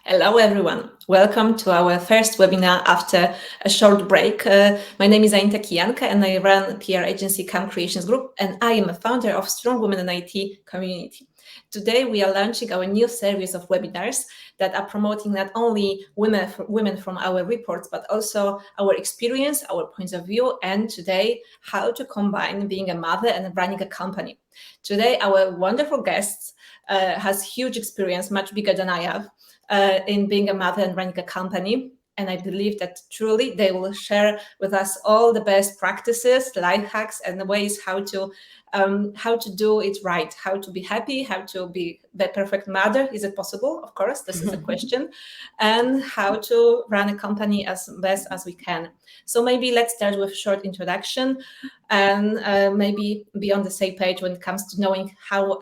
Hello, everyone. Welcome to our first webinar after a short break. My name is Anita Kijanka, and I run a PR agency Creations Group, and I am a founder of Strong Women in IT community. Today, we are launching our new series of webinars that are promoting not only women from our reports, but also our experience, our points of view, and today, how to combine being a mother and running a company. Today, our wonderful guest has huge experience, much bigger than I have, in being a mother and running a company. And I believe that truly they will share with us all the best practices, life hacks, and the ways how to do it right, how to be happy, how to be the perfect mother. Is it possible? Of course, this is a question. And how to run a company as best as we can. So maybe let's start with a short introduction and maybe be on the same page when it comes to knowing how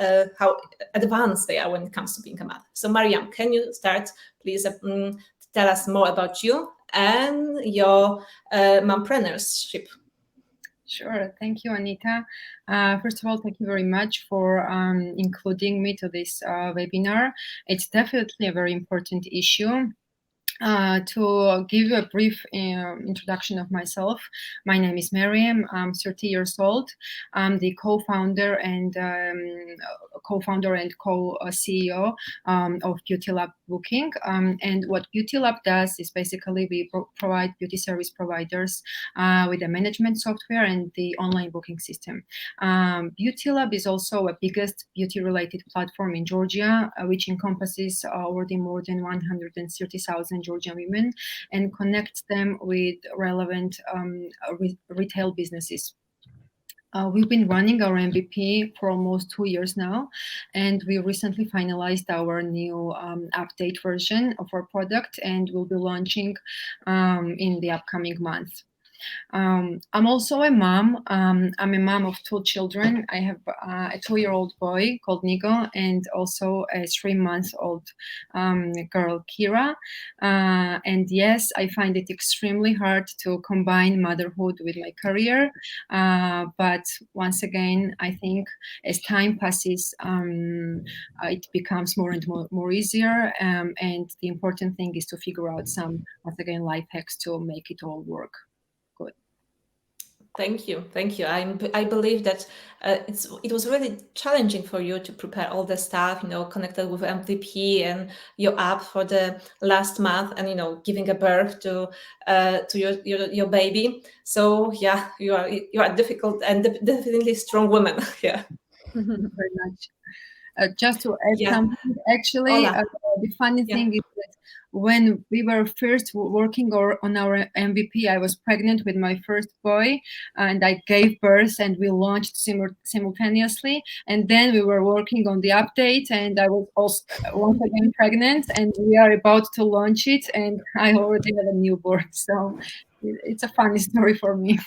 advanced they are when it comes to being a mother. So Mariam, can you start, please, tell us more about you and your mompreneurship? Sure. Thank you, Anita. First of all, thank you very much for including me to this webinar. It's definitely a very important issue. To give you a brief introduction of myself, my name is Mariam. I'm 30 years old. I'm the co-founder and co-CEO of Beauty Lab Booking. And what Beauty Lab does is basically we provide beauty service providers with the management software and the online booking system. Beauty Lab is also the biggest beauty-related platform in Georgia, which encompasses already more than 130,000 Georgian women and connects them with relevant retail businesses. We've been running our MVP for almost 2 years now, and we recently finalized our new update version of our product, and we'll be launching in the upcoming month. I'm also a mom. I'm a mom of 2 children. I have a 2-year-old boy called Nico and also a 3-month-old girl, Kira. And yes, I find it extremely hard to combine motherhood with my career. But once again, I think as time passes, it becomes more and more easier. And the important thing is to figure out some, once again, life hacks to make it all work. Thank you. I believe that it was really challenging for you to prepare all the stuff, connected with MVP and your app for the last month, and giving a birth to your baby. So yeah, you are difficult and definitely strong woman. Yeah. Very much. Just to add something, actually, the funny thing is that when we were first working on our MVP, I was pregnant with my first boy, and I gave birth, and we launched simultaneously. And then we were working on the update, and I was also once again pregnant, and we are about to launch it, and I already have a newborn. So it's a funny story for me.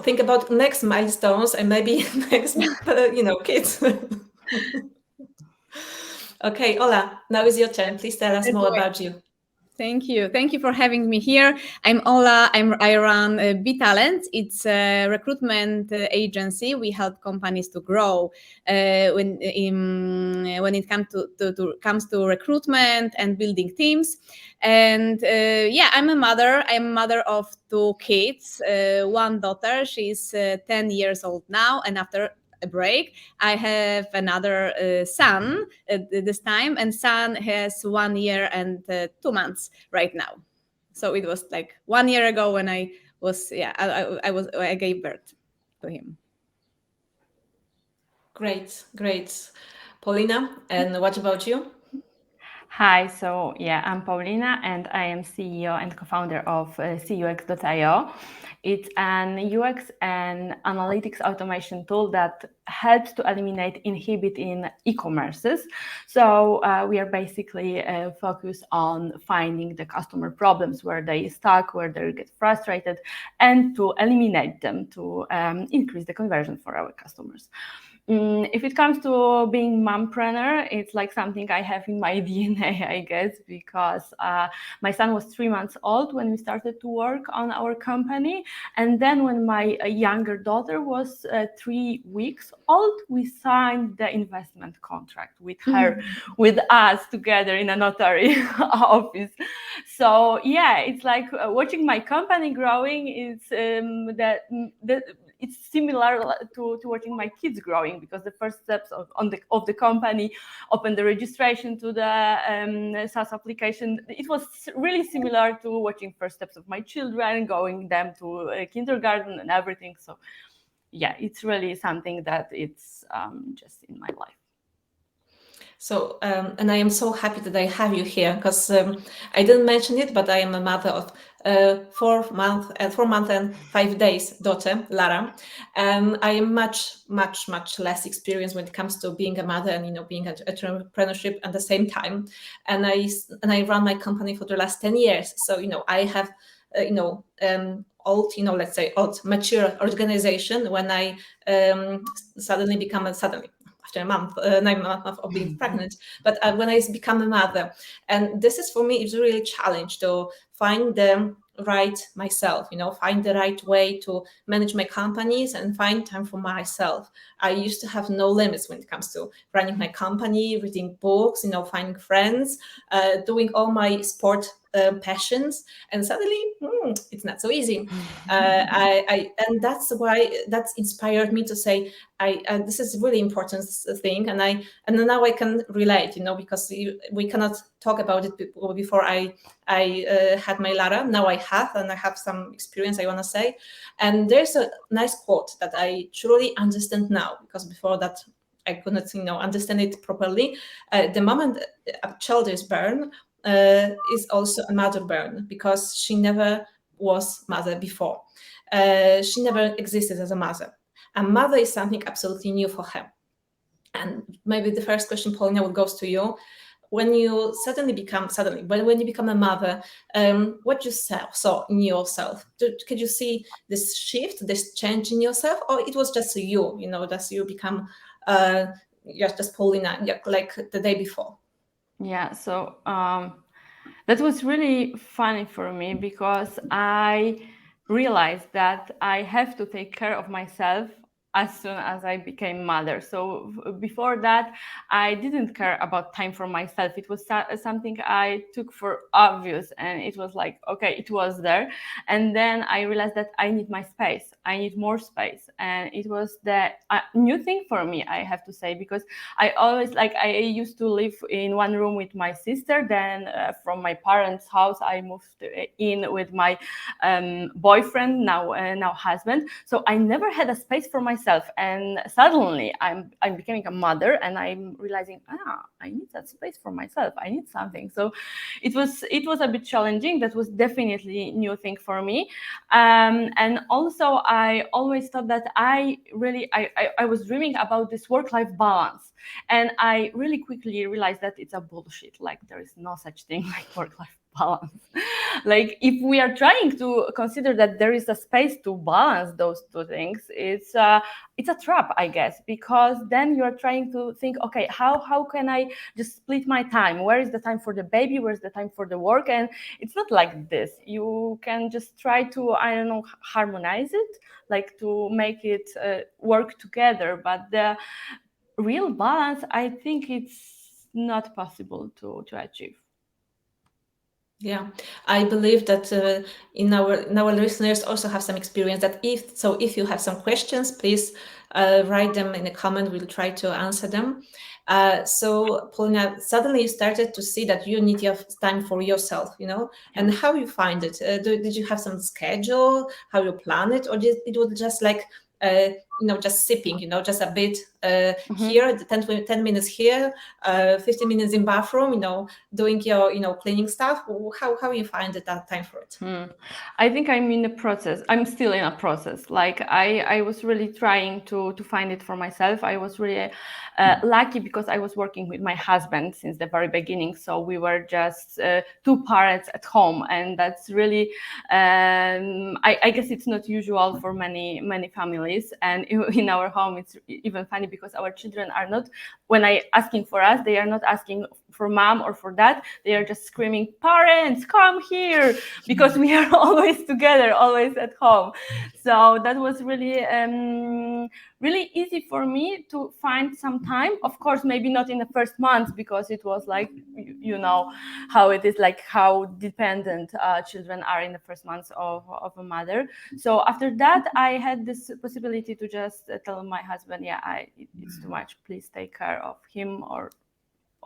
Think about next milestones and maybe next, kids. Okay, Ola, now is your turn. Please tell us more about you. Thank you. Thank you for having me here. I'm Ola. I run B-Talent. It's a recruitment agency. We help companies to grow when it comes to recruitment and building teams. And I'm a mother. I'm a mother of 2 kids. One daughter. She's 10 years old now, and after a break, I have another son this time, and son has 1 year and 2 months right now. So it was like 1 year ago when I gave birth to him. Great. Paulina, and what about you? Hi, so I'm Paulina, and I am CEO and co-founder of CUX.io. It's an UX and analytics automation tool that helps to inhibit in e-commerces. So we are basically focused on finding the customer problems, where they stuck, where they get frustrated, and to eliminate them to increase the conversion for our customers. If it comes to being mompreneur, it's like something I have in my DNA, I guess, because my son was 3 months old when we started to work on our company. And then when my younger daughter was 3 weeks old, we signed the investment contract with her, with us together in a notary office. So yeah, it's like watching my company growing. It's it's similar to watching my kids growing, because the first steps of the company, open the registration to the SaaS application, it was really similar to watching first steps of my children, going them to kindergarten and everything. So yeah, it's really something that it's just in my life. So, and I am so happy that I have you here, because I didn't mention it, but I am a mother of 4 month and 5 days daughter, Lara. I am much less experienced when it comes to being a mother and being an entrepreneurship at the same time. And I run my company for the last 10 years. So I have old, let's say old, mature organization when I suddenly become after a month, 9 months of being pregnant, but when I become a mother. And this is, for me, it's really a challenge to find the right myself, find the right way to manage my companies and find time for myself. I used to have no limits when it comes to running my company, reading books, finding friends, doing all my sport passions, and suddenly it's not so easy. And that's why that inspired me to say, this is a really important thing, and now I can relate, because we cannot talk about it before I had my Lara. Now I have some experience, I want to say. And there's a nice quote that I truly understand now, because before that I could not understand it properly. The moment a child is born is also a mother born, because she never was mother before. She never existed as a mother. A mother is something absolutely new for her. And maybe the first question, Paulina, would goes to you. When you when you become a mother, what you saw in yourself? Could you see this shift, this change in yourself, or it was just you? That you become just Paulina, like the day before? Yeah. So that was really funny for me, because I realized that I have to take care of myself as soon as I became mother. So before that, I didn't care about time for myself. It was something I took for obvious, and it was like, okay, it was there. And then I realized that I need my space. I need more space. And it was the new thing for me, I have to say, because I used to live in one room with my sister. Then from my parents' house, I moved in with my boyfriend, now husband. So I never had a space for myself. And suddenly I'm becoming a mother, and I'm realizing, I need that space for myself. I need something. So it was a bit challenging. That was definitely a new thing for me. And also I always thought that I was dreaming about this work-life balance. And I really quickly realized that it's a bullshit. Like, there is no such thing like work-life balance. Like, if we are trying to consider that there is a space to balance those two things, it's a trap, I guess, because then you're trying to think, okay, how can I just split my time? Where is the time for the baby? Where's the time for the work? And it's not like this. You can just try to, harmonize it, like to make it work together. But the real balance, I think it's not possible to achieve. Yeah, I believe that in our listeners also have some experience. That if you have some questions, please write them in a comment. We'll try to answer them. So Paulina, suddenly you started to see that you need your time for yourself, and how you find it. Did you have some schedule? How you plan it, or it was just like just sipping, just a bit here, 10 minutes here, 15 minutes in bathroom, doing your cleaning stuff? How you find that time for it? I think I'm in a process. I'm still in a process. Like, I was really trying to find it for myself. I was really lucky, because I was working with my husband since the very beginning. So we were just two parents at home, and that's really I guess it's not usual for many families. And and in our home it's even funny because our children are not, when I asking for us, they are not asking for mom or for dad, they are just screaming, parents, come here, because we are always together, always at home. So that was really really easy for me to find some time. Of course, maybe not in the first month, because it was like, you know how it is, like how dependent children are in the first months of a mother. So after that, I had this possibility to just tell my husband, it's too much, please take care of him or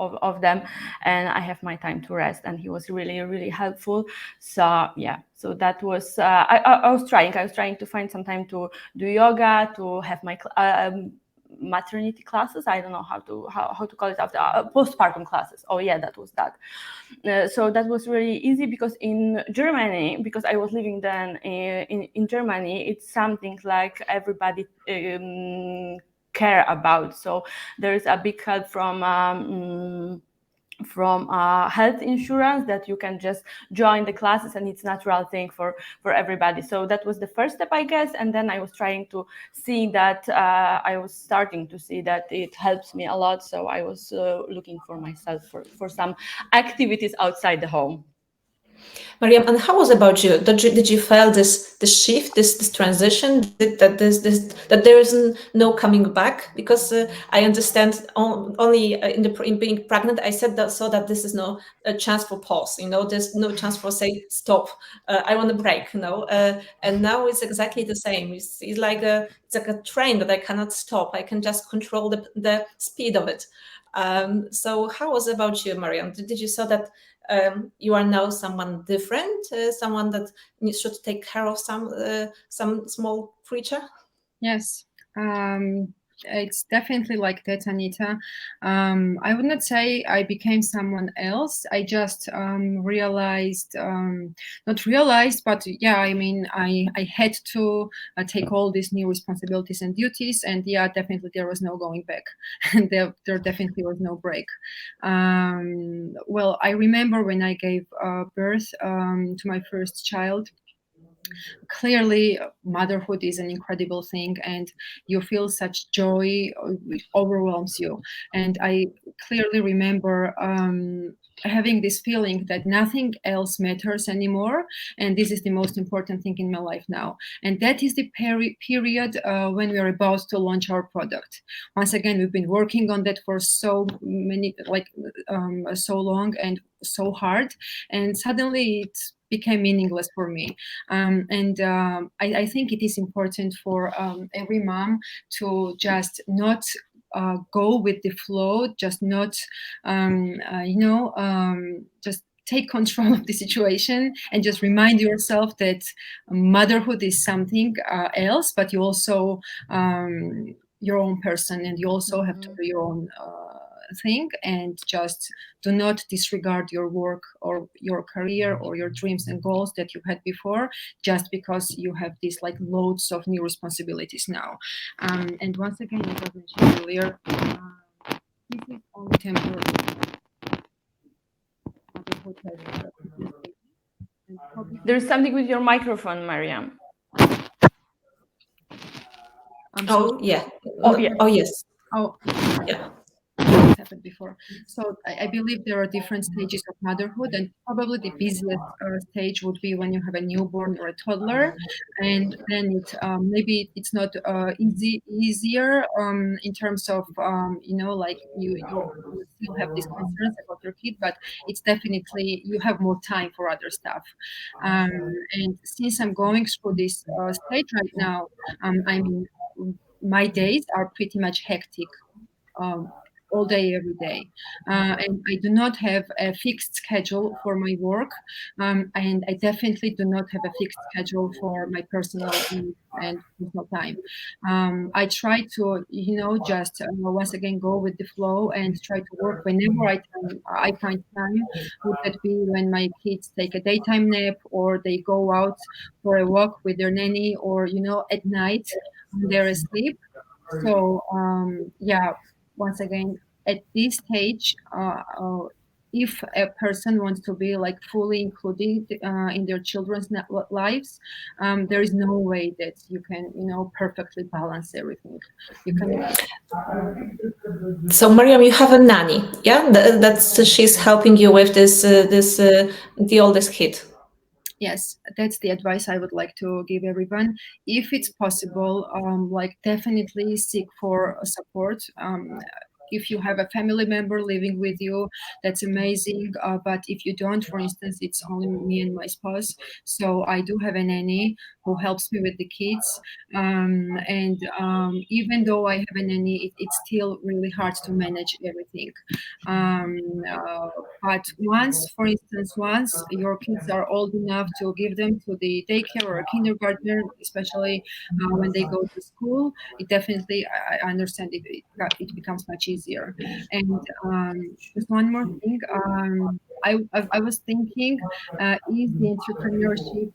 of them, and I have my time to rest. And he was really, really helpful. So so that was I was trying to find some time to do yoga, to have my maternity classes. I don't know how to call it, after postpartum classes. Oh yeah, that was that. So that was really easy, because in Germany, because I was living then in Germany, it's something like everybody care about. So there is a big help from health insurance, that you can just join the classes, and it's a natural thing for everybody. So that was the first step, I guess. And then I was trying to see that I was starting to see that it helps me a lot. So I was looking for myself for some activities outside the home. Mariam, and how was about you? Did you feel this shift, this transition, that there is no coming back? Because I understand only in being pregnant, I said that, so that this is no a chance for pause. There's no chance for say stop. I want a break. And now it's exactly the same. It's like a train that I cannot stop. I can just control the speed of it. So how was it about you, Mariam? Did you saw that you are now someone different, someone that should take care of some small creature? Yes. It's definitely like that, Anita. I would not say I became someone else. I just realized, not realized, but I mean, I had to take all these new responsibilities and duties, and definitely there was no going back, and there definitely was no break. Well, I remember when I gave birth to my first child. Clearly, motherhood is an incredible thing, and you feel such joy, it overwhelms you. And I clearly remember having this feeling that nothing else matters anymore, and this is the most important thing in my life now. And that is the period when we are about to launch our product. Once again, we've been working on that for so long and so hard, and suddenly it became meaningless for me. I think it is important for every mom to just not go with the flow, just not, just take control of the situation, and just remind yourself that motherhood is something else, but you also your own person, and you also have to do your own thing, and just do not disregard your work or your career or your dreams and goals that you had before, just because you have these like loads of new responsibilities now. And once again, as I mentioned earlier, this is only temporary. There's something with your microphone, Mariam. Yeah. Yeah. Oh yes. Oh yeah. Happened before. So I believe there are different stages of motherhood, and probably the busiest stage would be when you have a newborn or a toddler, and then maybe it's not easier in terms of like you still have these concerns about your kid, but it's definitely you have more time for other stuff. And since I'm going through this stage right now, I mean, my days are pretty much hectic. All day, every day. And I do not have a fixed schedule for my work. And I definitely do not have a fixed schedule for my personal and personal time. I try to, just once again go with the flow and try to work whenever I find time. Would that be when my kids take a daytime nap, or they go out for a walk with their nanny, or, at night when they're asleep. So, once again, at this stage, if a person wants to be like fully included in their children's lives, there is no way that you can, perfectly balance everything. You can. So Mariam, you have a nanny, yeah? That's she's helping you with the oldest kid. Yes, that's the advice I would like to give everyone. If it's possible, like definitely seek for support. If you have a family member living with you, that's amazing. But if you don't, for instance, it's only me and my spouse. So I do have a nanny who helps me with the kids. And even though I have a nanny, it's still really hard to manage everything. But once your kids are old enough to give them to the daycare or kindergarten, especially when they go to school, it definitely, I understand it becomes much easier. And just one more thing, I was thinking, is the entrepreneurship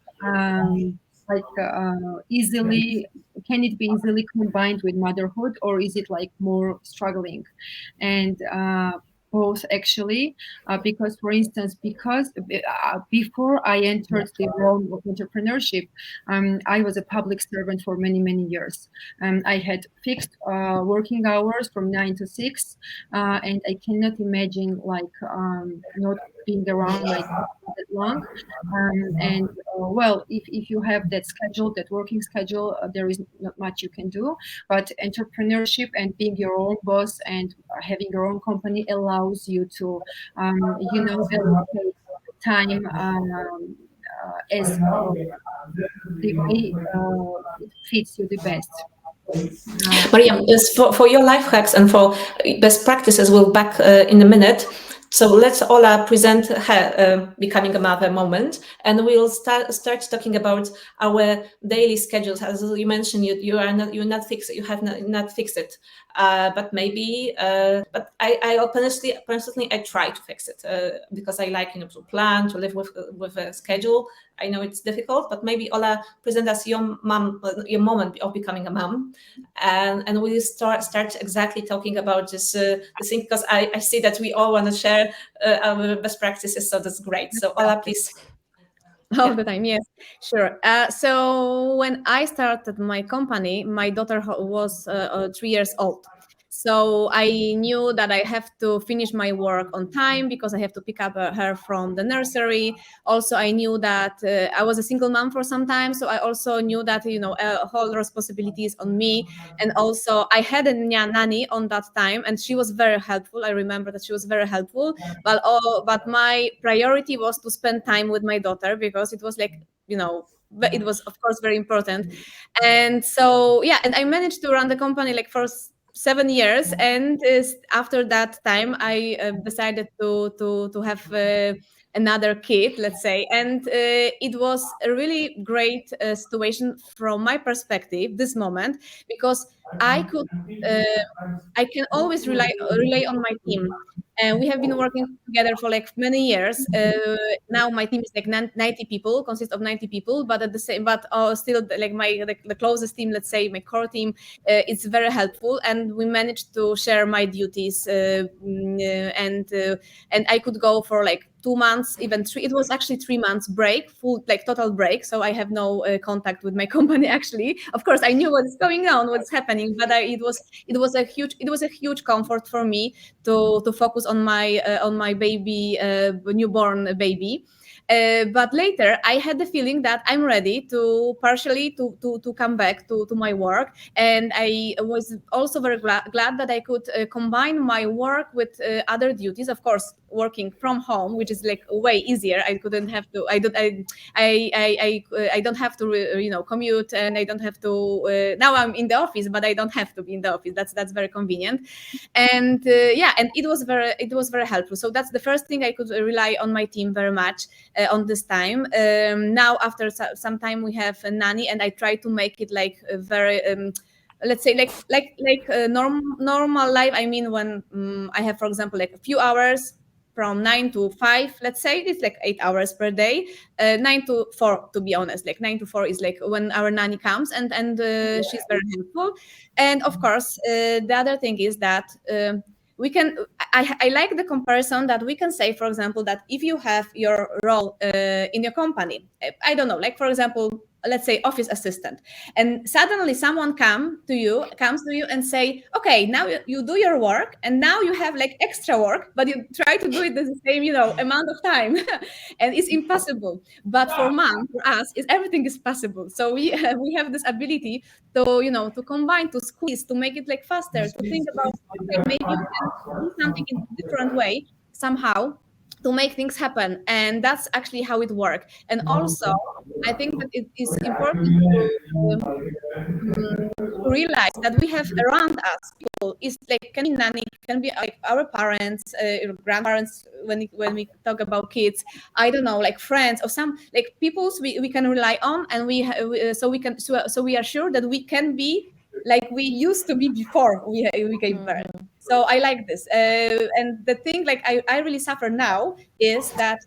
like easily, can it be easily combined with motherhood, or is it like more struggling? And both actually, because for instance, before I entered the realm of entrepreneurship, I was a public servant for many years. I had fixed working hours from 9 to 6, and I cannot imagine like not being around my kids that long. And well, if you have that schedule, that working schedule, there is not much you can do. But entrepreneurship and being your own boss and having your own company allows you to, allocate time as the way it fits you the best. Mariam, for your life hacks and for best practices, we'll back in a minute. So let's Ola present her becoming a mother moment, and we'll start talking about our daily schedules. As you mentioned, you're not fixed. You have not fixed it, but maybe. But I personally I try to fix it because I like to plan, to live with a schedule. I know it's difficult, but maybe Ola, present us your moment of becoming a mom, and we'll start exactly talking about this thing, because I see that we all want to share our best practices, so that's great. So Ola, please. All the time, yes, sure. So when I started my company, my daughter was 3 years old. So I knew that I have to finish my work on time because I have to pick up her from the nursery. Also, I knew that I was a single mom for some time. So I also knew that, whole responsibility is on me. And also I had a nanny on that time, and she was very helpful. I remember that she was very helpful. But my priority was to spend time with my daughter, because it was like, it was of course very important. And so, yeah, and I managed to run the company like for 7 years, and after that time I decided to have another kid, let's say. And it was a really great situation from my perspective, this moment, because I can always rely on my team. And we have been working together for like many years. Now my team is like 90 people, consists of 90 people, but at the same, but still like the closest team, let's say my core team, it's very helpful, and we managed to share my duties, and I could go for like 2 months, even 3. It was actually 3 months break, full like total break. So I have no contact with my company. Actually, of course, I knew what's going on, what's happening, but it was a huge comfort for me to focus on my baby, newborn baby. But later I had the feeling that I'm ready to partially to come back to my work. And I was also very glad that I could combine my work with other duties. Of course, working from home, which is like way easier. I don't have to commute, and I don't have to now I'm in the office, but I don't have to be in the office. That's very convenient. And and it was very helpful. So that's the first thing. I could rely on my team very much on this time. Now after some time we have a nanny, and I try to make it like a very let's say like a normal life. I mean, when I have, for example, like a few hours from 9 to 5, let's say it's like 8 hours per day. 9 to 4, to be honest, like 9 to 4 is like when our nanny comes, and she's very helpful. And of course, the other thing is that we can, I like the comparison that we can say, for example, that if you have your role in your company, I don't know, like for example, let's say office assistant, and suddenly someone comes to you and say, okay, now you do your work, and now you have like extra work, but you try to do it the same, amount of time, and it's impossible. But for us, everything is possible. So we have this ability to, to combine, to squeeze, to make it like faster, to think about, okay, maybe you can do something in a different way somehow to make things happen. And that's actually how it works. And also, I think that it is important to realize that we have around us people, is like, can be nanny, can be like our parents, grandparents, when we talk about kids, I don't know, like friends or some like peoples we can rely on, and so we are sure that we can be like we used to be before we gave birth. So I like this, and the thing like I really suffer now is that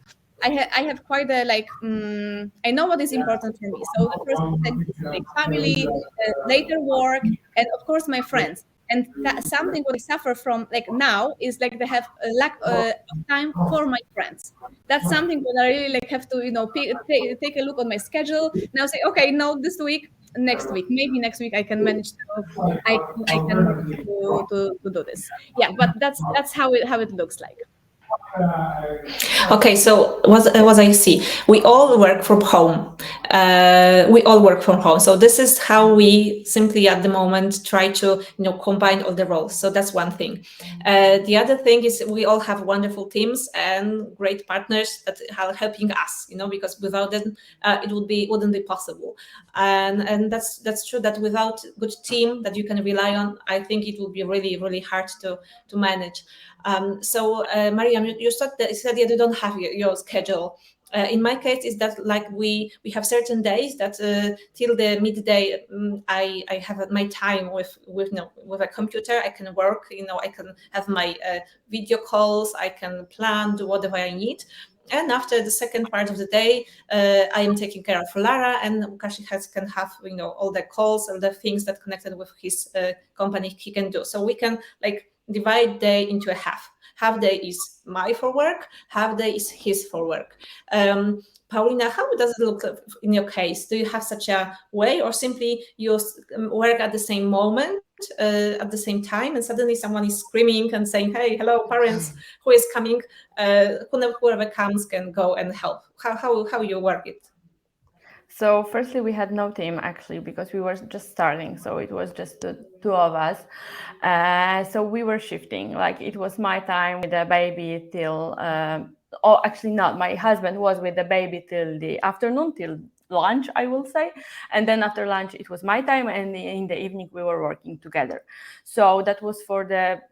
I have quite a like I know what is important for me. So the first thing is like family, later work, and of course my friends. And something what I suffer from like now is like they have a lack of time for my friends. That's something that I really like have to take a look on my schedule now. Say okay, no, this week, next week, maybe next week I can manage to do this. Yeah, but that's how it looks like. Okay, so what I see, we all work from home. So this is how we simply at the moment try to combine all the roles. So that's one thing. The other thing is we all have wonderful teams and great partners that are helping us. Because without them, it wouldn't be possible. And that's true that without a good team that you can rely on, I think it will be really, really hard to manage. So Mariam, you said that you don't have your schedule. In my case, is that like we have certain days that till the midday, I have my time with a computer. I can work. I can have my video calls. I can plan, do whatever I need. And after the second part of the day, I am taking care of Lara, and Łukasz can have all the calls and the things that connected with his company he can do. So we can like divide day into a half. Half day is my for work, half day is his for work. Paulina, how does it look in your case? Do you have such a way, or simply you work at the same moment, at the same time, and suddenly someone is screaming and saying, hey, hello, parents, who is coming? Whoever comes can go and help. How you work it? So firstly, we had no team actually, because we were just starting. So it was just the two of us. So we were shifting, like it was my time with the baby till, actually not, my husband was with the baby till the afternoon, till lunch, I will say. And then after lunch, it was my time. And in the evening, we were working together. So that was for the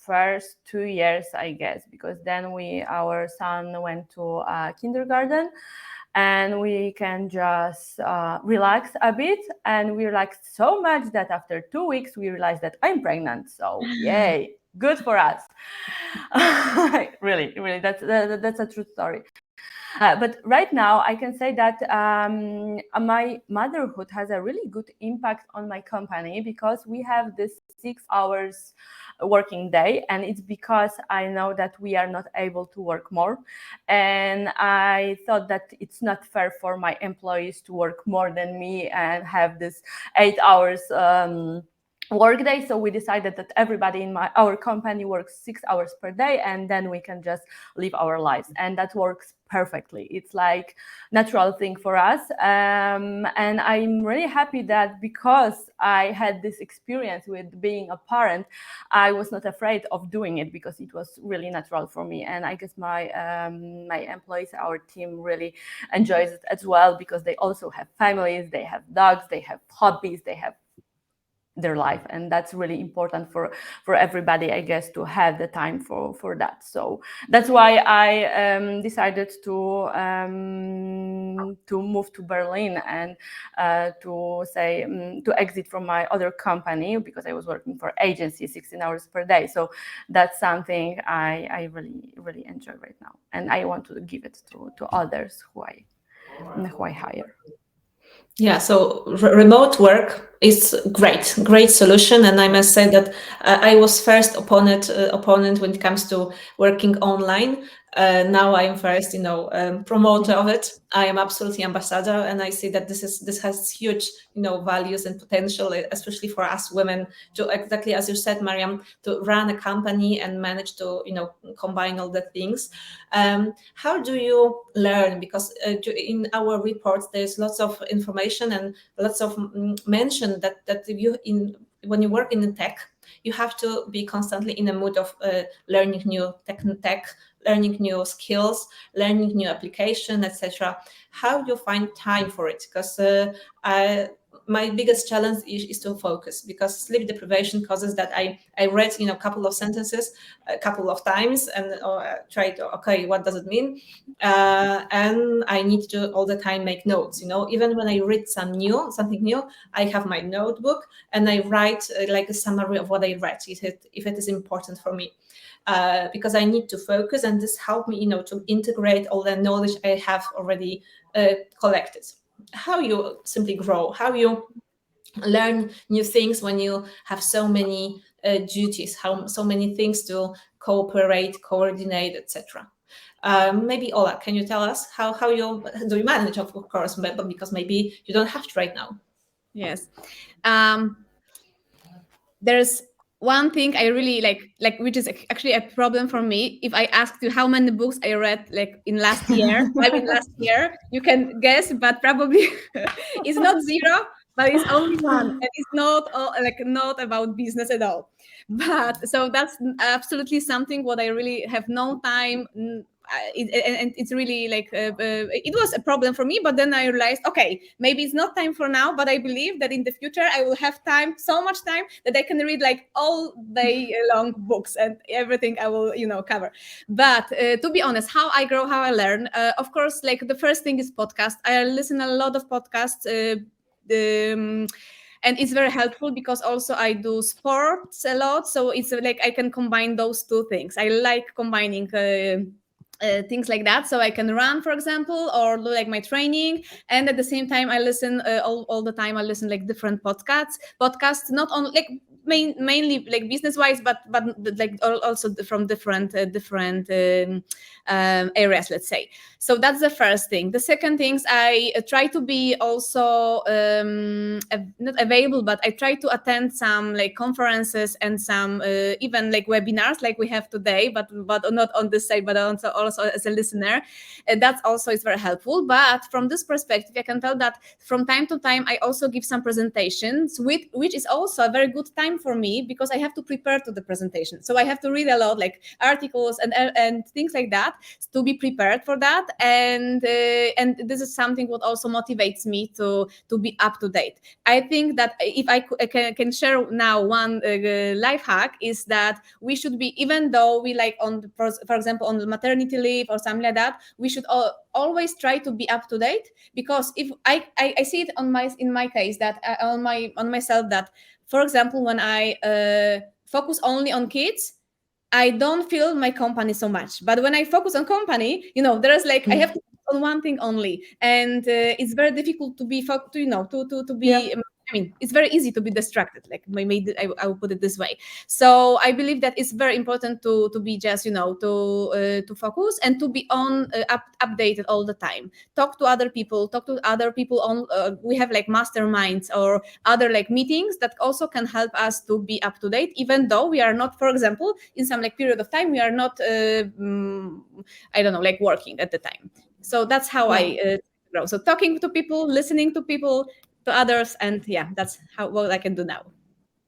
first 2 years, I guess, because then our son went to kindergarten. And we can just relax a bit. And we relaxed so much that after 2 weeks, we realized that I'm pregnant. So yay, good for us. Really, that's a true story. But right now, I can say that my motherhood has a really good impact on my company, because we have this 6 hours working day, and it's because I know that we are not able to work more, and I thought that it's not fair for my employees to work more than me and have this 8 hours work day. So we decided that everybody in our company works 6 hours per day, and then we can just live our lives, and that works perfectly. It's like natural thing for us, and I'm really happy that because I had this experience with being a parent, I was not afraid of doing it, because it was really natural for me. And I guess my employees, our team, really enjoys it as well, because they also have families, they have dogs, they have hobbies, they have their life, and that's really important for everybody, I guess, to have the time for that. So that's why I decided to move to Berlin and to exit from my other company, because I was working for agency 16 hours per day. So that's something I really enjoy right now, and I want to give it to others who I hire. Yeah, so remote work is great solution, and I must say that I was first opponent when it comes to working online. Now I am first, promoter of it. I am absolutely ambassador, and I see that this has huge, values and potential, especially for us women, to exactly as you said, Mariam, to run a company and manage to, combine all the things. How do you learn? Because in our reports, there's lots of information and lots of mention that when you work in the tech, you have to be constantly in a mood of learning new tech, learning new skills, learning new application, etc. How do you find time for it? Because my biggest challenge is to focus, because sleep deprivation causes that I read a couple of sentences a couple of times and try to, okay, what does it mean? And I need to all the time make notes. Even when I read something new, I have my notebook and I write like a summary of what I read if it is important for me. Because I need to focus, and this helped me, to integrate all the knowledge I have already collected. How you simply grow, how you learn new things when you have so many duties, so many things to cooperate, coordinate, etc. Maybe Ola, can you tell us how you do you manage, of course, but because maybe you don't have to right now. Yes. There's one thing I really like, which is actually a problem for me. If I asked you how many books I read like in last year, last year, you can guess, but probably it's not zero, but it's only one, and it's not not about business at all. But so that's absolutely something what I really have no time. And it's really like it was a problem for me, but then I realized, okay, maybe it's not time for now, but I believe that in the future I will have time, so much time, that I can read like all day long books and everything I will cover. But to be honest, how I grow, how I learn, of course, like the first thing is podcast. I listen a lot of podcasts, and it's very helpful because also I do sports a lot, so it's like I can combine those two things. I like combining things like that, so I can run, for example, or do like my training, and at the same time I listen all the time. I listen like different podcasts, not on like mainly like business wise, but like also from different areas, let's say. So that's the first thing. The second things, I try to be also not available, but I try to attend some like conferences and some even like webinars like we have today, but not on this side, but also as a listener. That also is very helpful. But from this perspective, I can tell that from time to time I also give some presentations, which is also a very good time for me because I have to prepare to the presentation. So I have to read a lot, like articles and things like that, to be prepared for that. And this is something what also motivates me to be up to date. I think that if I can share now one life hack, is that we should be, even though we like for example on the maternity leave or something like that, we should always try to be up to date. Because if I see it in my case that on myself, that for example when I focus only on kids, I don't feel my company so much. But when I focus on company, there's like I have to focus on one thing only, and it's very difficult to be to be. Yeah. I mean, it's very easy to be distracted. Like maybe I will put it this way. So I believe that it's very important to be just to focus and to be on updated all the time. Talk to other people. On. We have like masterminds or other like meetings that also can help us to be up to date, even though we are not, for example, in some like period of time we are not I don't know, like working at the time. So that's how I grow. So talking to people, listening to people, to others, and yeah, that's what I can do now.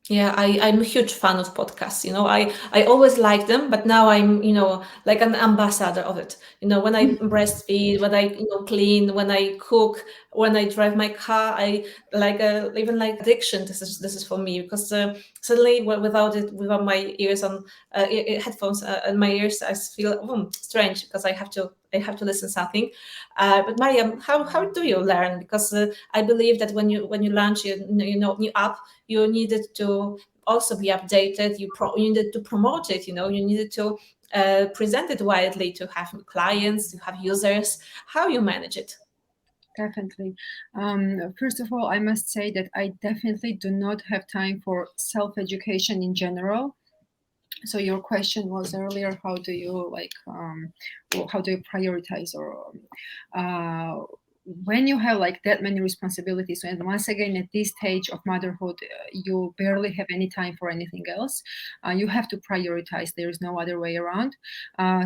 Yeah, I'm a huge fan of podcasts. I always liked them, but now I'm, like an ambassador of it. When I breastfeed, when I, clean, when I cook, when I drive my car, I like even like addiction. This is for me, because suddenly without my ears on headphones in my ears, I feel strange because I have to listen something. But Mariam, how do you learn? Because I believe that when you launch new app, you needed to also be updated. You needed to promote it. You needed to present it widely to have clients, to have users. How you manage it? Definitely. First of all, I must say that I definitely do not have time for self-education in general. So your question was earlier, how do you how do you prioritize, or when you have like that many responsibilities, and once again at this stage of motherhood, you barely have any time for anything else. You have to prioritize. There is no other way around.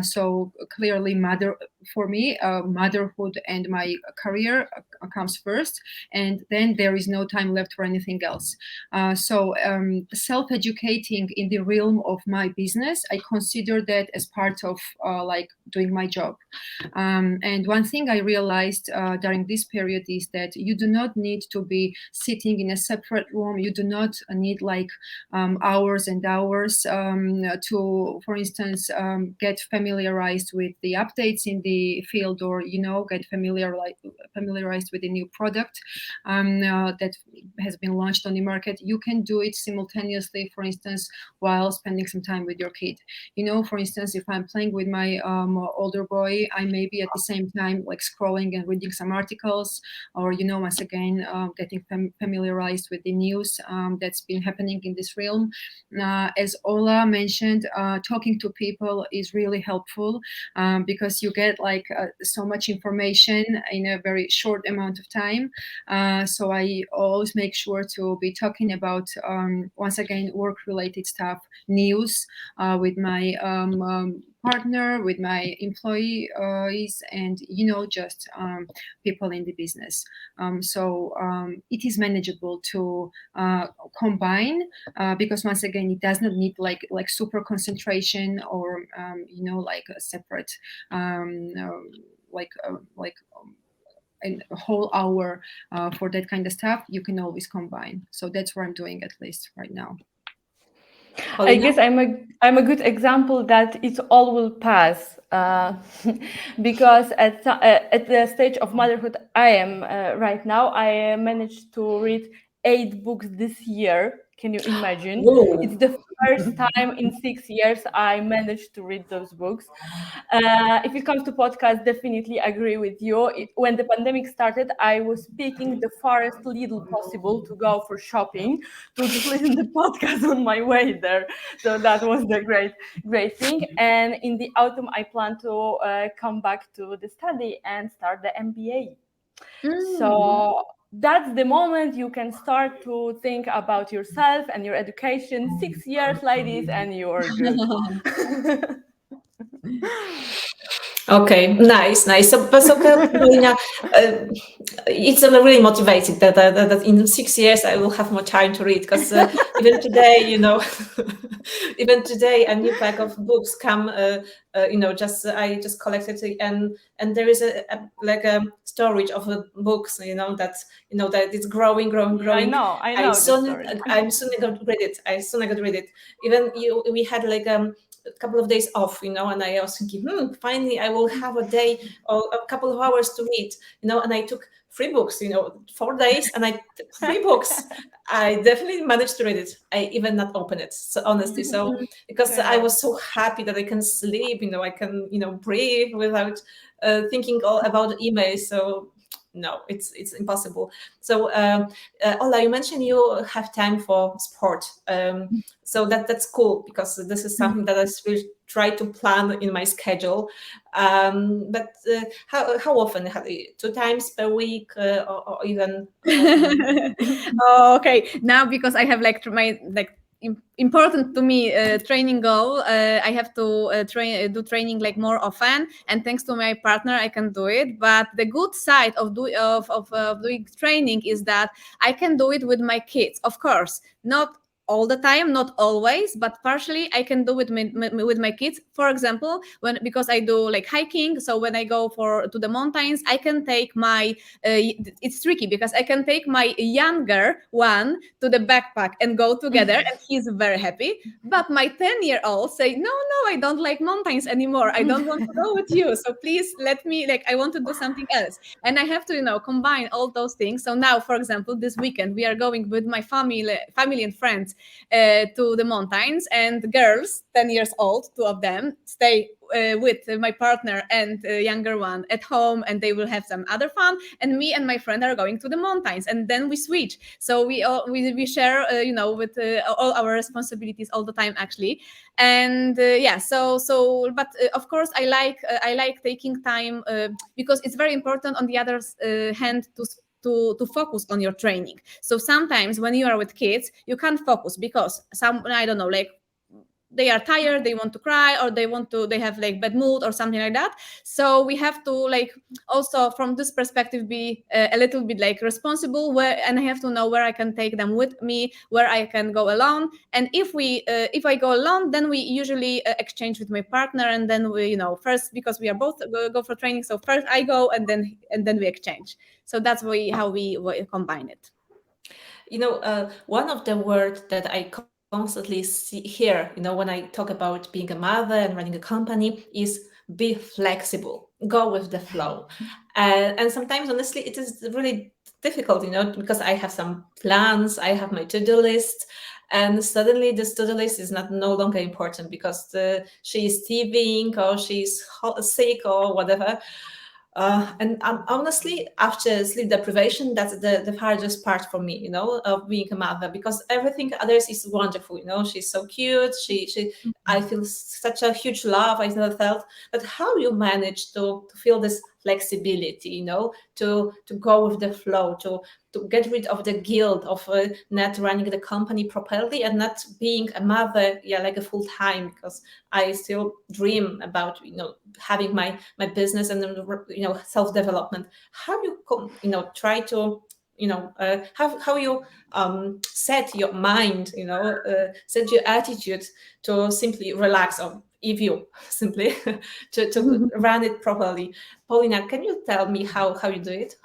So clearly, for me, motherhood and my career comes first, and then there is no time left for anything else. So self-educating in the realm of my business, I consider that as part of like doing my job. And one thing I realized during this period is that you do not need to be sitting in a separate room. You do not need like hours and hours to, for instance, get familiarized with the updates in the field, or get familiarized with the new product that has been launched on the market. You can do it simultaneously, for instance, while spending some time with your kid. For instance, if I'm playing with my older boy, I may be at the same time like scrolling and reading some articles, or once again getting familiarized with the news that's been happening in this realm. As Ola mentioned, talking to people is really helpful because you get like so much information in a very short amount of time. So I always make sure to be talking about once again work-related stuff, news with my partner, with my employees, and just people in the business. So it is manageable to combine because once again it does not need like super concentration, or like a separate a whole hour for that kind of stuff. You can always combine. So that's what I'm doing, at least right now. Paulina? I guess I'm a good example that it all will pass because at the stage of motherhood I am right now, I managed to read 8 books this year. Can you imagine? Whoa. It's the first time in 6 years I managed to read those books. If it comes to podcasts, definitely agree with you. When the pandemic started, I was picking the farthest Lidl possible to go for shopping, to just listen to podcast on my way there. So that was the great thing. And in the autumn, I plan to come back to the study and start the MBA. So that's the moment you can start to think about yourself and your education. 6 years, ladies, and you're good. Okay, nice. So Paulina, it's really motivated that in 6 years I will have more time to read, because even today, even today a new pack of books come. I just collected it, and there is a storage of books. That it's growing. I know. I'm soon gonna read it. Even we had like a couple of days off, and I was thinking, finally I will have a day or a couple of hours to read, and I took 3 books, 4 days, and I took 3 books. I definitely managed to read it. I even not open it, so honestly. So because I was so happy that I can sleep, I can, breathe without thinking all about emails. So no, it's impossible. So Ola, you mentioned you have time for sport. So that's cool, because this is something that I will try to plan in my schedule. But how often? 2 times per week, or even? Oh, okay. Now, because I have my important to me training goal, I have to do training like more often, and thanks to my partner I can do it. But the good side of doing training is that I can do it with my kids, of course, not all the time, not always, but partially I can do it with my kids. For example, because I do like hiking, so when I go to the mountains, I can take my it's tricky because I can take my younger one to the backpack and go together, and he's very happy. But my 10-year-old say, no, I don't like mountains anymore. I don't want to go with you. So please let me, I want to do something else. And I have to, combine all those things. So now, for example, this weekend we are going with my family and friends to the mountains, and girls, 10 years old, 2 of them, stay with my partner and younger one at home, and they will have some other fun, and me and my friend are going to the mountains, and then we switch. So we share with all our responsibilities all the time, actually. And but of course I like taking time because it's very important on the other hand to focus on your training. So sometimes when you are with kids, you can't focus because I don't know, like they are tired, they want to cry, or they have like bad mood or something like that. So we have to like also from this perspective be a little bit like responsible, and I have to know where I can take them with me, where I can go alone. And if I go alone, then we usually exchange with my partner, and then we first, because we are both go for training, so first I go and then we exchange. So that's how we combine it. One of the words that I constantly hear, when I talk about being a mother and running a company, is be flexible, go with the flow. And sometimes, honestly, it is really difficult, because I have some plans, I have my to-do list, and suddenly this to-do list is no longer important because she is teething or she's sick or whatever. And honestly, after sleep deprivation, that's the hardest part for me, of being a mother, because everything others is wonderful. She's so cute. I feel such a huge love I never felt. But how you manage to feel this flexibility, to go with the flow, to get rid of the guilt of not running the company properly and not being a mother, like a full time, because I still dream about, having my business and self-development. How you try to how you set your mind, set your attitude to simply relax, or if you simply to run it properly. Paulina, can you tell me how you do it?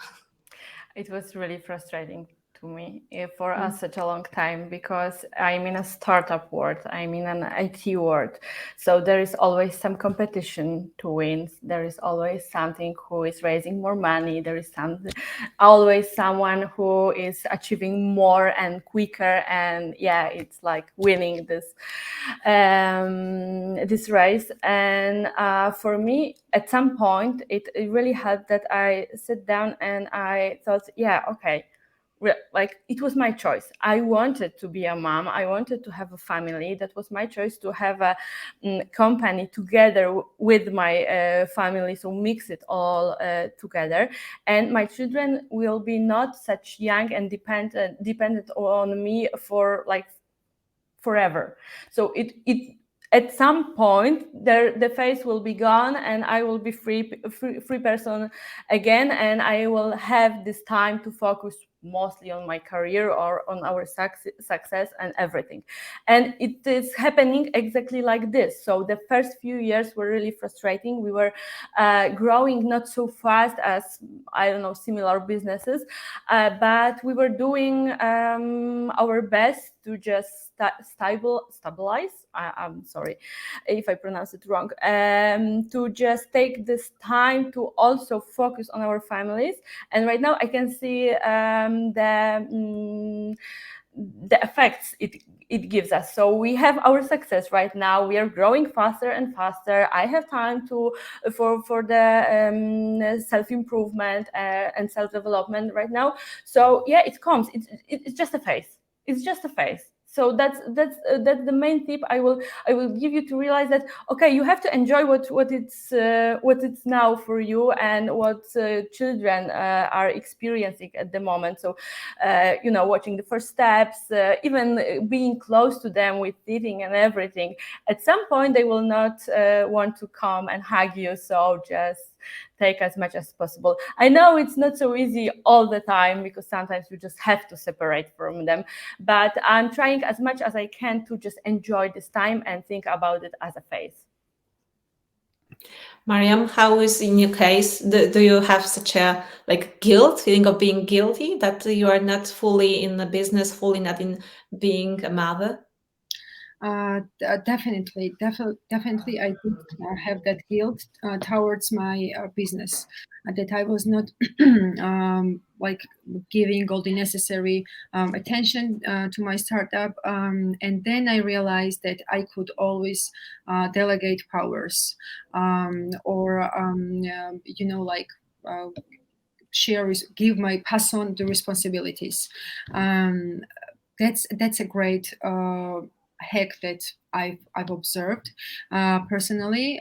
It was really frustrating to me for us such a long time, because I'm in a startup world, I'm in an IT world, so there is always some competition to win. There is always something who is raising more money. There is always someone who is achieving more and quicker, and it's like winning this race. And for me, at some point, it really helped that I sat down and I thought, okay, like it was my choice. I wanted to be a mom. I wanted to have a family. That was my choice, to have a company together with my family. So mix it all together. And my children will be not such young and dependent on me for like forever. So it at some point the phase will be gone, and I will be free person again, and I will have this time to focus mostly on my career or on our success and everything. And it is happening exactly like this. So the first few years were really frustrating. We were growing not so fast as, I don't know, similar businesses, but we were doing our best to just stabilize. I'm sorry if I pronounce it wrong. To just take this time to also focus on our families. And right now I can see the effects it gives us. So we have our success right now. We are growing faster and faster. I have time for the self-improvement and self-development right now. So it comes. It's just a phase. It's just a phase. So that's the main tip I will give you, to realize that, okay, you have to enjoy what it's now for you and what children are experiencing at the moment. So watching the first steps, even being close to them with eating and everything. At some point they will not want to come and hug you, so just take as much as possible. I know it's not so easy all the time, because sometimes you just have to separate from them, but I'm trying as much as I can to just enjoy this time and think about it as a phase. Mariam, how is in your case? Do you have such a feeling of being guilty that you are not fully in the business, fully not in being a mother? Definitely, I did have that guilt towards my business, that I was not like giving all the necessary attention to my startup. And then I realized that I could always delegate powers, or pass on the responsibilities. That's a great hack that I've observed personally,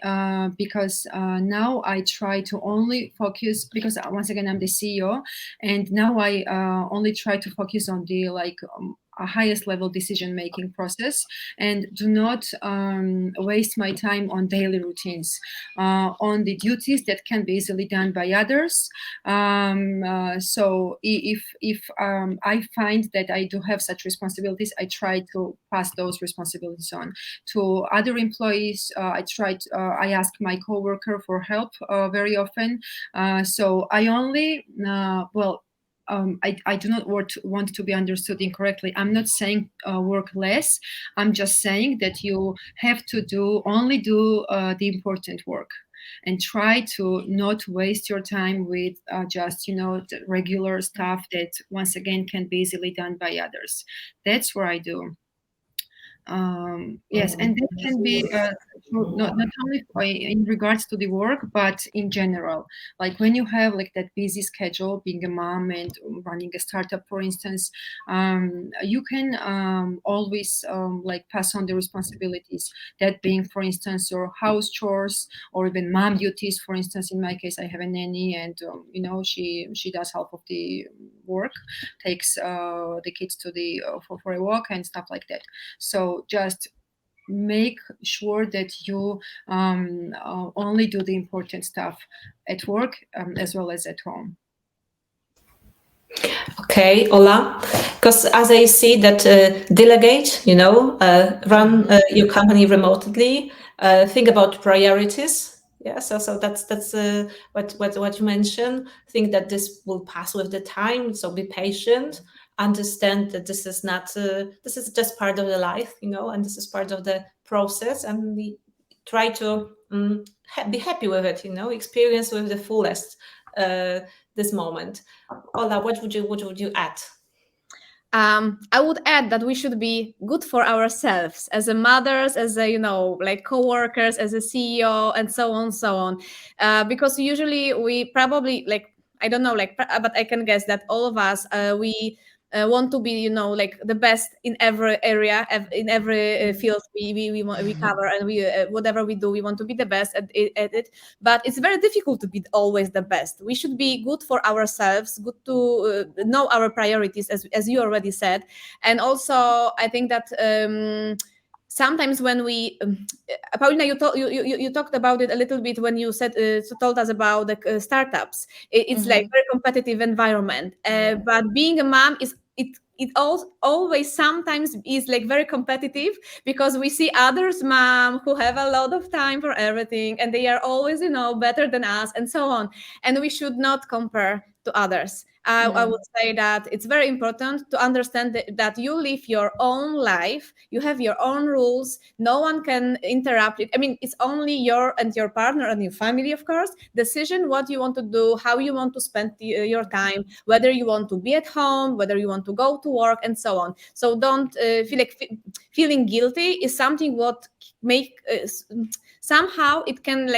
because now I try to only focus, because once again I'm the CEO, and now I only try to focus on the highest level decision making process, and do not waste my time on daily routines, on the duties that can be easily done by others. So if I find that I do have such responsibilities, I try to pass those responsibilities on to other employees. I ask my coworker for help very often. So I only I do not want to be understood incorrectly. I'm not saying work less. I'm just saying that you have to only do the important work, and try to not waste your time with just the regular stuff that once again can be easily done by others. That's what I do. Yes, and that can be not only in regards to the work, but in general. Like when you have like that busy schedule, being a mom and running a startup, for instance, you can always pass on the responsibilities. That being, for instance, your house chores, or even mom duties. For instance, in my case, I have a nanny, and she does half of the work, takes the kids to the for a walk and stuff like that. So just make sure that you only do the important stuff at work as well as at home. Okay, Ola, because as I see that delegate, run your company remotely, think about priorities. Yeah, so that's what you mentioned. Think that this will pass with the time. So be patient. Understand that this is not. This is just part of the life, and this is part of the process. And we try to be happy with it. Experience with the fullest this moment. Ola, what would you add? I would add that we should be good for ourselves as a mothers, as a co-workers, as a CEO, and so on, because usually we probably I don't know, but I can guess that all of us we want to be the best in every area, in every field we cover, and we whatever we do, we want to be the best at it. But it's very difficult to be always the best. We should be good for ourselves, good to know our priorities, as you already said. And also I think that sometimes when we Paulina, you talked about it a little bit when you said told us about the startups. It's like very competitive environment, but being a mom is it always sometimes is very competitive, because we see others mom who have a lot of time for everything, and they are always better than us, and so on. And we should not compare to others. I would say that it's very important to understand that you live your own life, you have your own rules, no one can interrupt it. I mean, it's only your and your partner and your family, of course, decision what you want to do, how you want to spend your time, whether you want to be at home, whether you want to go to work, and so on. So don't feel feeling guilty is something what make somehow it can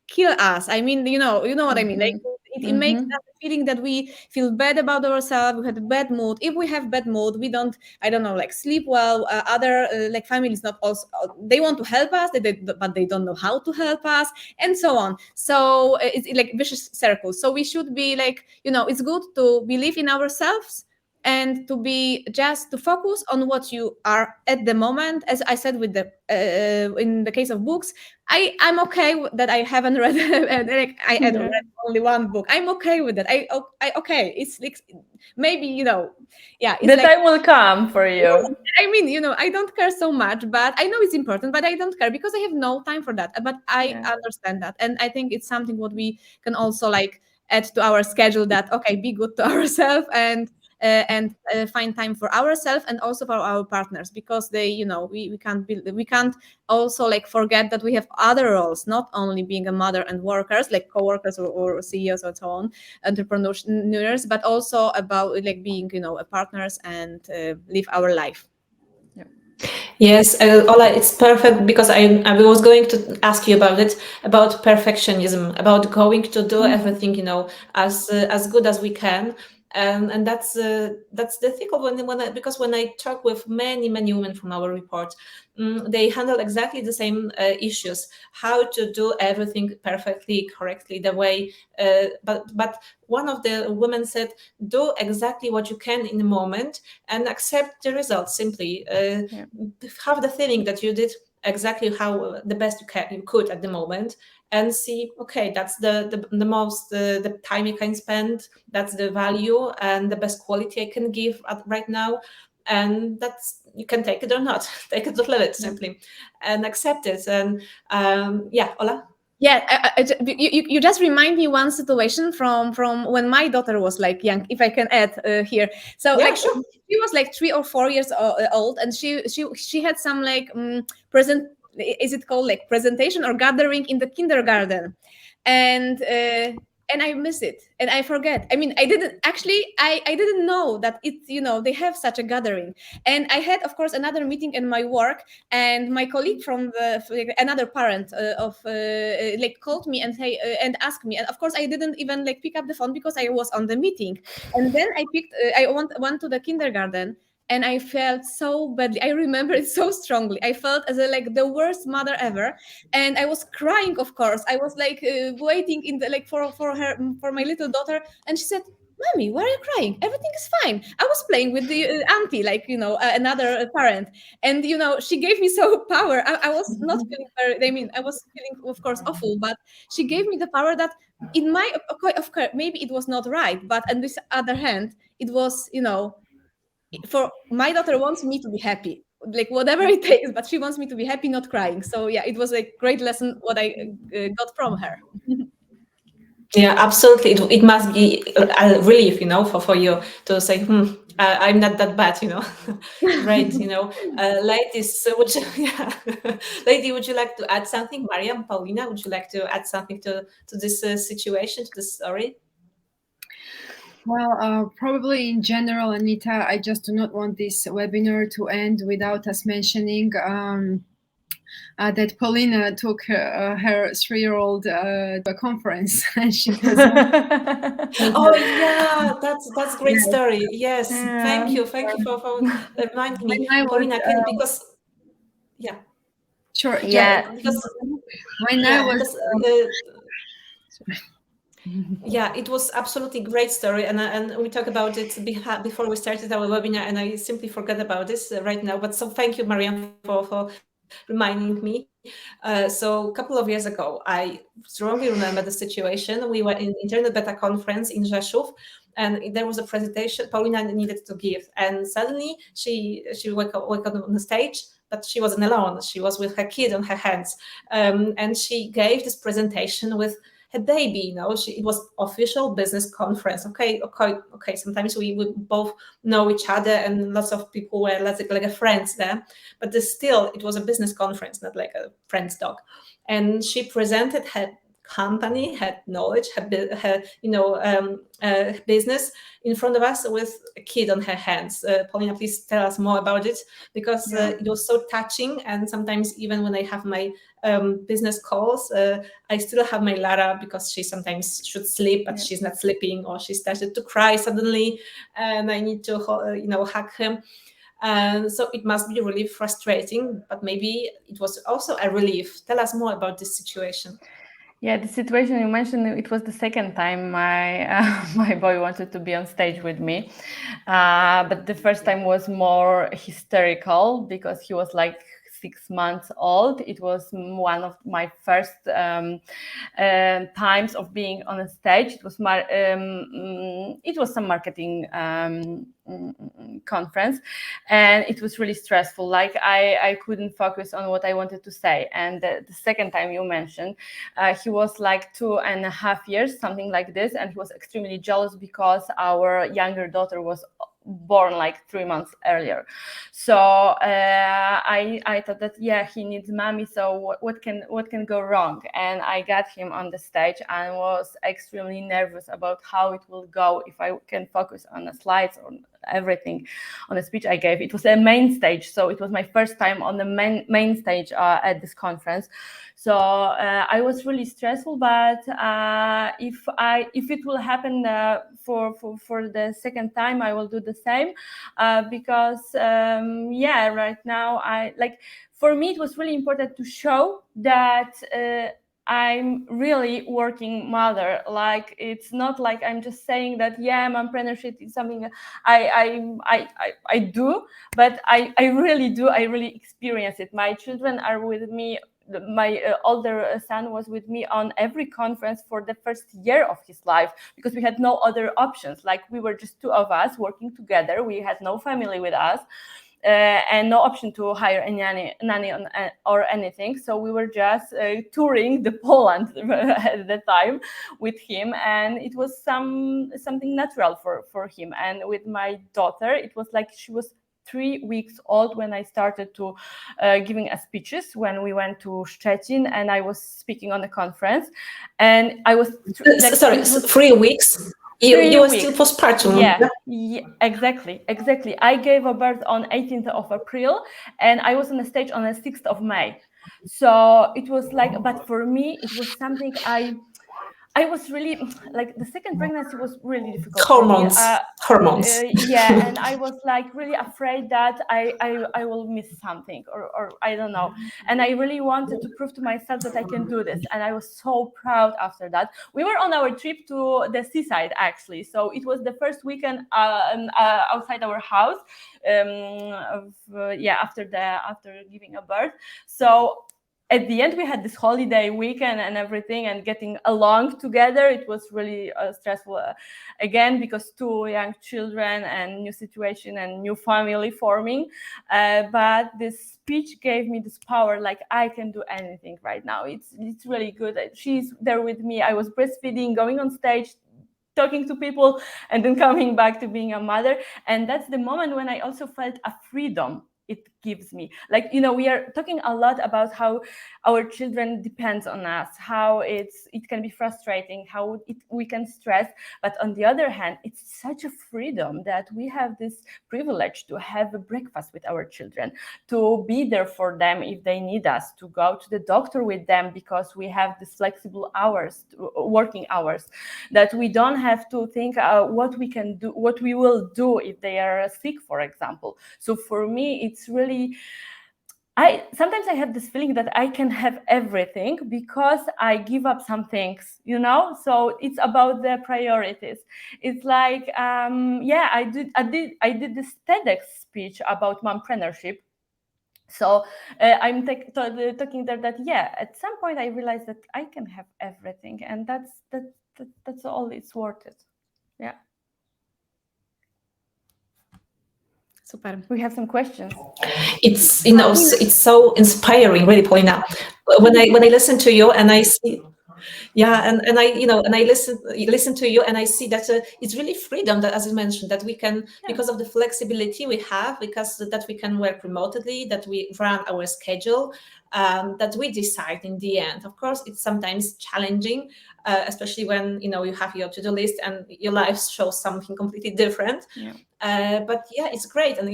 kill us. I mean, you know what I mean. It makes us feeling that we feel bad about ourselves. We had a bad mood. If we have bad mood, we don't, I don't know, sleep well. Other families not also, they want to help us, but they don't know how to help us, and so on. So it's vicious circle. So we should be it's good to believe in ourselves, and to be just to focus on what you are at the moment. As I said with the in the case of books, I'm okay that I haven't read I had read only one book. I'm okay with that. I okay. It's maybe yeah. It's the time will come for you. I mean, I don't care so much, but I know it's important. But I don't care because I have no time for that. But I understand that, and I think it's something what we can also add to our schedule. That okay, be good to ourselves and and find time for ourselves and also for our partners, because we can't also like forget that we have other roles, not only being a mother and workers, like co-workers or CEOs and so on, entrepreneurs, but also about like being a partners and live our life. Yes, Ola, it's perfect, because I was going to ask you about it, about perfectionism, about going to do everything, as good as we can. And that's the thing of because when I talk with many women from our report, they handle exactly the same issues, how to do everything perfectly, correctly, the way. But one of the women said, do exactly what you can in the moment and accept the results. Simply have the feeling that you did exactly how the best you could at the moment, and see, okay, that's the most the time you can spend, that's the value and the best quality I can give right now, and that's, you can take it or not, take it or leave it, simply, and accept it. And Ola. Yeah, you just remind me one situation from when my daughter was like young, if I can add here. So Yeah, like sure. she was like 3 or 4 years old, and she had some like is it called like presentation or gathering in the kindergarten, and I miss it and I forget. I mean, I didn't know that they have such a gathering. And I had, of course, another meeting in my work, and my colleague from another parent like called me and asked me, and of course I didn't even like pick up the phone because I was on the meeting. And then I went to the kindergarten, and I felt so badly. I remember it so strongly. I felt as like the worst mother ever, and I was crying. Of course, I was like waiting in the like for my little daughter, and she said, "Mommy, why are you crying? Everything is fine. I was playing with the auntie, like another parent." And she gave me so power. I was not feeling very. I mean, I was feeling, of course, awful, but she gave me the power that, in my, of course, maybe it was not right, but on this other hand, it was, for my daughter wants me to be happy, like whatever it takes, but she wants me to be happy, not crying. So yeah, it was a great lesson what I got from her. Yeah, absolutely. It must be a relief, for you to say, I'm not that bad, Great, ladies, lady, would you like to add something? Mariam, Paulina, would you like to add something to this situation, to this story? Well, probably in general, Anita, I just do not want this webinar to end without us mentioning that Paulina took her 3-year-old to a conference, and she Oh yeah, that's great story. Yes, thank you for reminding me, Paulina. Because yeah, sure, Yeah. because when I was. Yeah, it was absolutely great story, and we talked about it before we started our webinar, and I simply forgot about this right now. But so thank you, Mariam, for reminding me. So a couple of years ago, I strongly remember the situation. We were in Internet Beta conference in Rzeszów, and there was a presentation Paulina needed to give, and suddenly she went on the stage. But she wasn't alone. She was with her kid on her hands, and she gave this presentation with her baby. It was official business conference. Okay. Sometimes we both know each other, and lots of people were like friends there. But still, it was a business conference, not like a friend's talk. And she presented her company, her knowledge, her business in front of us with a kid on her hands. Paulina, please tell us more about it, because it was so touching. And sometimes even when I have my business calls, I still have my Lara, because she sometimes should sleep, but she's not sleeping, or she started to cry suddenly, and I need to hug him. And so it must be really frustrating, but maybe it was also a relief. Tell us more about this situation. Yeah, the situation you mentioned, it was the second time my boy wanted to be on stage with me. But the first time was more hysterical, because he was like 6 months old. It was one of my first times of being on a stage. It was some marketing conference, and it was really stressful. Like I couldn't focus on what I wanted to say. And the second time you mentioned, he was like 2.5 years, something like this, and he was extremely jealous because our younger daughter was born like 3 months earlier. So I thought that, yeah, he needs mommy, so what can go wrong? And I got him on the stage and was extremely nervous about how it will go, if I can focus on the slides or everything on the speech I gave. It was a main stage, so it was my first time on the main stage at this conference. So I was really stressful, but if it will happen for the second time, I will do the same, because yeah, right now for me it was really important to show that I'm really working mother. Like, it's not like I'm just saying that, yeah, mompreneurship is something I do, but I really do. I really experience it. My children are with me. My older son was with me on every conference for the first year of his life, because we had no other options. Like, we were just two of us working together. We had no family with us. And no option to hire a nanny or anything. So we were just touring the Poland at the time with him, and it was something natural for him. And with my daughter, it was like she was 3 weeks old when I started to giving speeches when we went to Szczecin, and I was speaking on the conference, and I was sorry, 3 weeks. You were still postpartum. Yeah, exactly. I gave a birth on 18th of April, and I was on the stage on the 6th of May. So it was like, but for me, it was something I was really, like, the second pregnancy was really difficult. Hormones. Yeah, and I was like really afraid that I will miss something, or I don't know. And I really wanted to prove to myself that I can do this. And I was so proud after that. We were on our trip to the seaside, actually. So it was the first weekend outside our house, after giving a birth. So at the end, we had this holiday weekend and everything, and getting along together. It was really stressful again, because 2 young children and new situation and new family forming. But this speech gave me this power, like, I can do anything right now. It's really good. She's there with me. I was breastfeeding, going on stage, talking to people, and then coming back to being a mother. And that's the moment when I also felt a freedom it gives me. Like, we are talking a lot about how our children depend on us, how it can be frustrating, how we can stress. But on the other hand, it's such a freedom that we have this privilege to have a breakfast with our children, to be there for them if they need us, to go to the doctor with them, because we have these flexible hours, working hours, that we don't have to think what we can do, what we will do if they are sick, for example. So for me, it's really, sometimes I have this feeling that I can have everything because I give up some things, so it's about the priorities. It's like, I did this TEDx speech about mompreneurship. So I'm talking there that, at some point I realized that I can have everything, and that's all. It's worth it. Yeah. Super. We have some questions. It's it's so inspiring, really, Paulina. When I listen to you and I see, and I listen to you and I see that it's really freedom, that, as you mentioned, that we can, because of the flexibility we have, because that we can work remotely, that we run our schedule, that we decide in the end. Of course, it's sometimes challenging, especially when you have your to-do list and your life shows something completely different. But it's great. And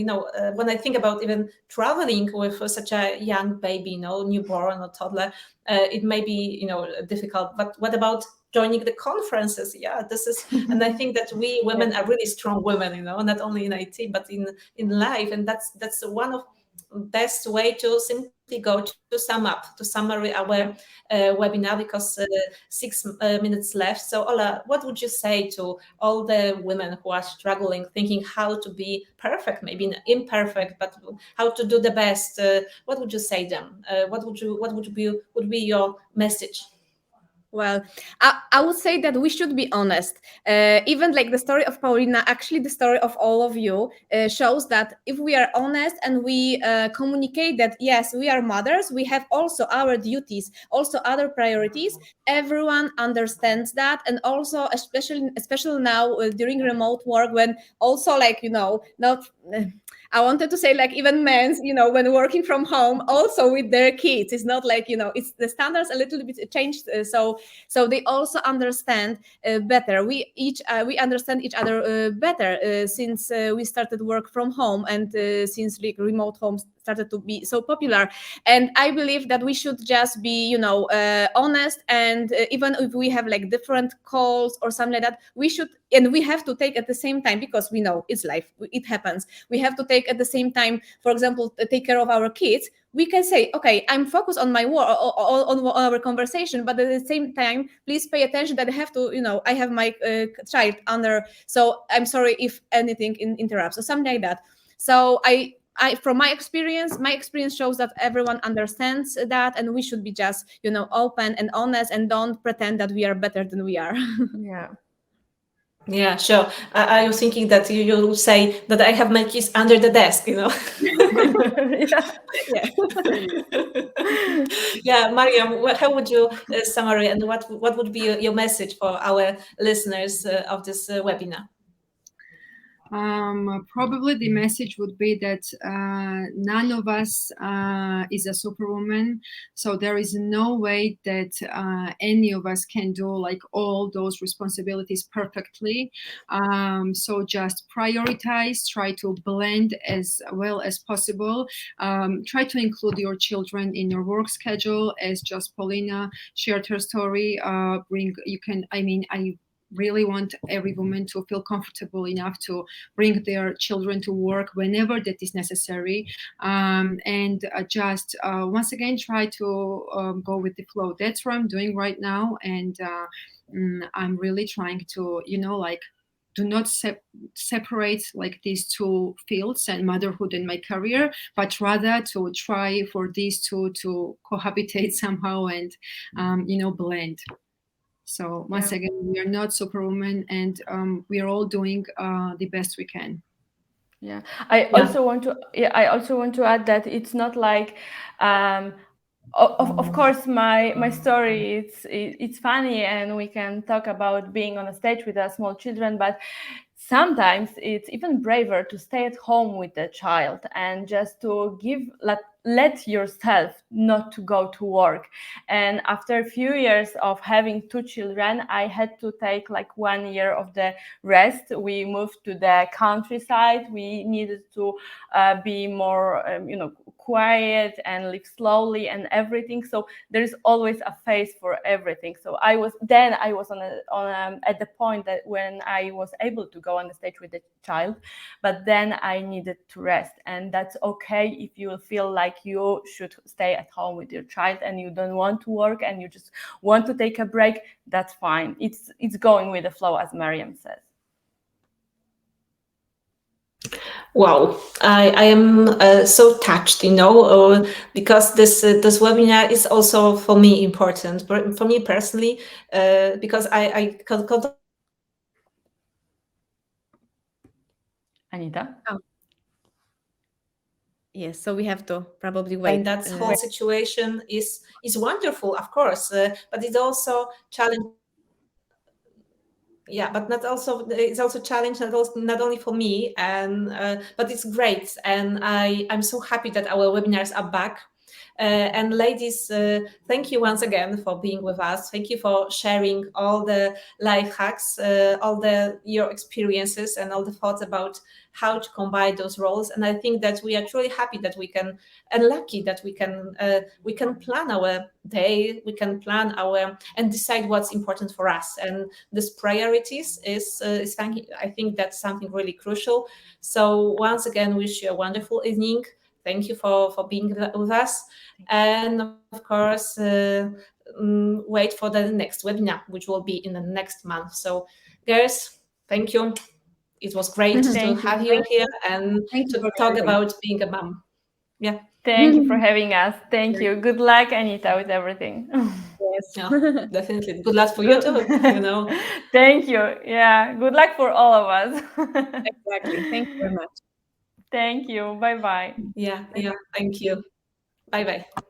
when I think about even traveling with such a young baby, newborn or toddler, it may be difficult. But what about joining the conferences? This is, and I think that we women are really strong women, not only in IT but in life, and that's one of best way to simply go to summary our webinar, because 6 minutes left. So Ola, what would you say to all the women who are struggling, thinking how to be perfect, maybe imperfect, but how to do the best? What would you say them? What would be your message? Well, I would say that we should be honest. Even like the story of Paulina, actually the story of all of you shows that if we are honest and we communicate that, yes, we are mothers, we have also our duties, also other priorities, everyone understands that. And also, especially now during remote work, when also like, not... I wanted to say like even men, when working from home, also with their kids, it's not like, it's the standards a little bit changed. So they also understand better. We understand each other better since we started work from home, and since like remote homes started to be so popular. And I believe that we should just be, honest, and even if we have like different calls or something like that, we should, and we have to take at the same time, because we know it's life, it happens. We have to take at the same time, for example, take care of our kids. We can say, okay, I'm focused on my work, on our conversation, but at the same time, please pay attention that I have to, I have my child under, so I'm sorry if anything interrupts or something like that. So I from my experience shows that everyone understands that, and we should be just, open and honest, and don't pretend that we are better than we are. Yeah, sure. I was thinking that you say that I have my keys under the desk, Yeah. Yeah, Mariam, how would you summarize, and what would be your message for our listeners of this webinar? Probably the message would be that none of us is a superwoman, so there is no way that any of us can do like all those responsibilities perfectly. So just prioritize, try to blend as well as possible, try to include your children in your work schedule, as just Paulina shared her story. I really want every woman to feel comfortable enough to bring their children to work whenever that is necessary, and just once again try to go with the flow. That's what I'm doing right now, and I'm really trying to do not separate like these two fields, and motherhood and my career, but rather to try for these two to cohabitate somehow and blend. So once again, we are not superwoman, and we are all doing the best we can. Yeah, I also want to add that it's not like, of course, my story, it's funny, and we can talk about being on a stage with small children, but sometimes it's even braver to stay at home with the child and just to let yourself not to go to work. And after a few years of having two children, I had to take like 1 year of the rest. We moved to the countryside. We needed to be more, quiet and live slowly and everything. So there's always a phase for everything. So I was at the point that when I was able to go on the stage with the child, but then I needed to rest. And that's okay if you feel like you should stay at home with your child and you don't want to work and you just want to take a break. That's fine. It's going with the flow, as Mariam says. Wow, I am so touched, because this webinar is also for me important, for me personally, because I Anita? Oh. Yes, so we have to probably wait. And that whole situation is wonderful, of course, but it's also challenging. Yeah, but it's also a challenge, not only for me, but it's great, and I'm so happy that our webinars are back. And ladies, thank you once again for being with us. Thank you for sharing all the life hacks, all your experiences, and all the thoughts about how to combine those roles. And I think that we are truly happy that we can, and lucky that we can plan our day, we can plan and decide what's important for us. And this priorities is I think that's something really crucial. So once again, wish you a wonderful evening. Thank you for being with us. And of course, wait for the next webinar, which will be in the next month. So girls, thank you. It was great to have you here and to talk about being a mom. Yeah. Thank you for having us. Thank you. Good luck, Anita, with everything. Yes. Yeah, definitely. Good luck for you too, you know. Thank you. Yeah, good luck for all of us. Exactly. Thank you very much. Thank you. Bye bye. Yeah, yeah. Thank you. Bye bye.